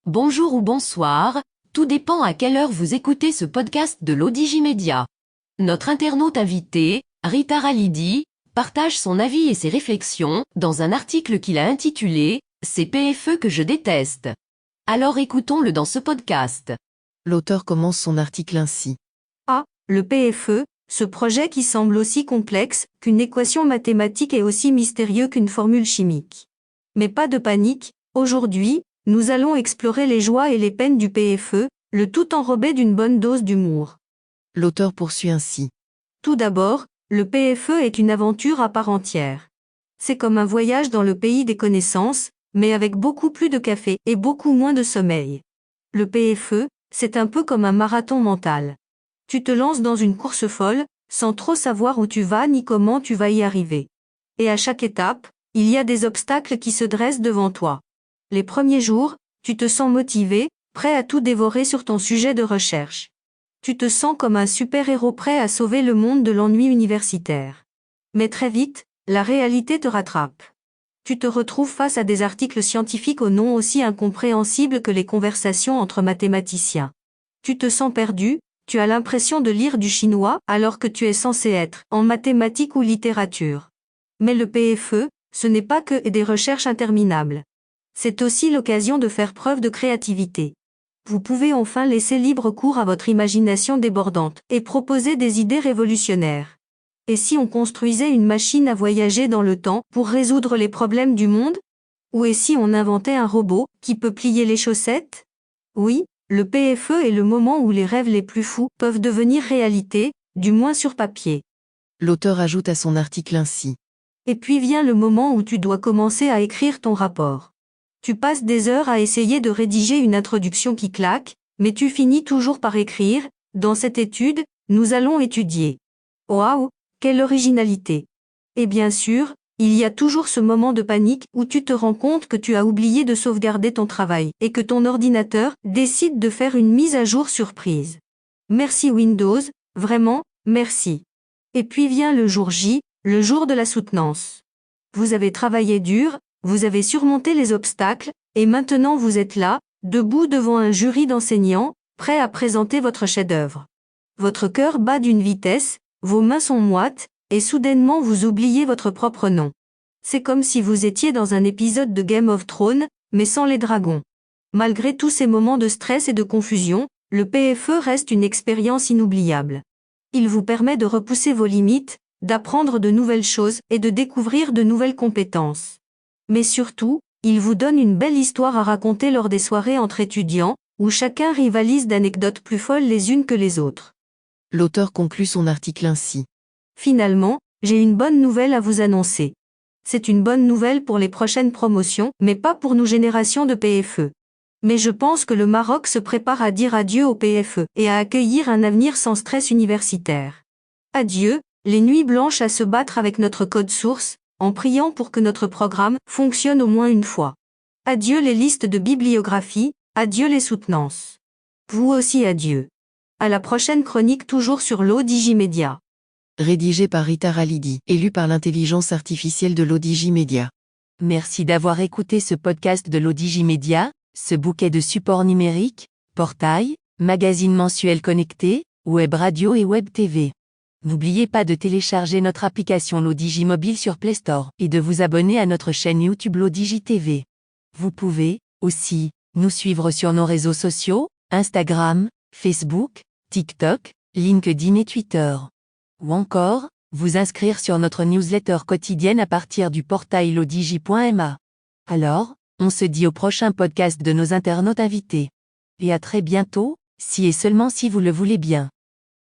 Bonjour ou bonsoir, tout dépend à quelle heure vous écoutez ce podcast de l'Odigimédia. Notre internaute invité, Rita Ralidi, partage son avis et ses réflexions dans un article qu'il a intitulé « Ces PFE que je déteste ». Alors écoutons-le dans ce podcast. L'auteur commence son article ainsi. Le PFE, ce projet qui semble aussi complexe qu'une équation mathématique et aussi mystérieux qu'une formule chimique. Mais pas de panique, aujourd'hui, nous allons explorer les joies et les peines du PFE, le tout enrobé d'une bonne dose d'humour. L'auteur poursuit ainsi. Tout d'abord, le PFE est une aventure à part entière. C'est comme un voyage dans le pays des connaissances, mais avec beaucoup plus de café et beaucoup moins de sommeil. Le PFE, c'est un peu comme un marathon mental. Tu te lances dans une course folle, sans trop savoir où tu vas ni comment tu vas y arriver. Et à chaque étape, il y a des obstacles qui se dressent devant toi. Les premiers jours, tu te sens motivé, prêt à tout dévorer sur ton sujet de recherche. Tu te sens comme un super-héros prêt à sauver le monde de l'ennui universitaire. Mais très vite, la réalité te rattrape. Tu te retrouves face à des articles scientifiques au nom aussi incompréhensibles que les conversations entre mathématiciens. Tu te sens perdu, tu as l'impression de lire du chinois alors que tu es censé être en mathématiques ou littérature. Mais le PFE, ce n'est pas que des recherches interminables. C'est aussi l'occasion de faire preuve de créativité. Vous pouvez enfin laisser libre cours à votre imagination débordante et proposer des idées révolutionnaires. Et si on construisait une machine à voyager dans le temps pour résoudre les problèmes du monde? Ou et si on inventait un robot qui peut plier les chaussettes? Oui, le PFE est le moment où les rêves les plus fous peuvent devenir réalité, du moins sur papier. L'auteur ajoute à son article ainsi. Et puis vient le moment où tu dois commencer à écrire ton rapport. Tu passes des heures à essayer de rédiger une introduction qui claque, mais tu finis toujours par écrire « Dans cette étude, nous allons étudier ». Waouh, quelle originalité! Et bien sûr, il y a toujours ce moment de panique où tu te rends compte que tu as oublié de sauvegarder ton travail et que ton ordinateur décide de faire une mise à jour surprise. Merci Windows, vraiment, merci. Et puis vient le jour J, le jour de la soutenance. Vous avez travaillé dur, vous avez surmonté les obstacles, et maintenant vous êtes là, debout devant un jury d'enseignants, prêt à présenter votre chef-d'œuvre. Votre cœur bat d'une vitesse, vos mains sont moites, et soudainement vous oubliez votre propre nom. C'est comme si vous étiez dans un épisode de Game of Thrones, mais sans les dragons. Malgré tous ces moments de stress et de confusion, le PFE reste une expérience inoubliable. Il vous permet de repousser vos limites, d'apprendre de nouvelles choses et de découvrir de nouvelles compétences. Mais surtout, il vous donne une belle histoire à raconter lors des soirées entre étudiants, où chacun rivalise d'anecdotes plus folles les unes que les autres. L'auteur conclut son article ainsi. Finalement, j'ai une bonne nouvelle à vous annoncer. C'est une bonne nouvelle pour les prochaines promotions, mais pas pour nos générations de PFE. Mais je pense que le Maroc se prépare à dire adieu au PFE et à accueillir un avenir sans stress universitaire. Adieu, les nuits blanches à se battre avec notre code source, en priant pour que notre programme fonctionne au moins une fois. Adieu les listes de bibliographie, adieu les soutenances. Vous aussi adieu. À la prochaine chronique toujours sur l'Odigimédia. Rédigé par Rita Ralidi, élu par l'intelligence artificielle de l'Odigimédia. Merci d'avoir écouté ce podcast de l'Odigimédia, ce bouquet de supports numériques, portail, magazine mensuel connecté, web radio et web TV. N'oubliez pas de télécharger notre application l'Odigimobile sur Play Store et de vous abonner à notre chaîne YouTube l'Odigi TV. Vous pouvez, aussi, nous suivre sur nos réseaux sociaux, Instagram, Facebook, TikTok, LinkedIn et Twitter. Ou encore, vous inscrire sur notre newsletter quotidienne à partir du portail lodigi.ma. Alors, on se dit au prochain podcast de nos internautes invités. Et à très bientôt, si et seulement si vous le voulez bien.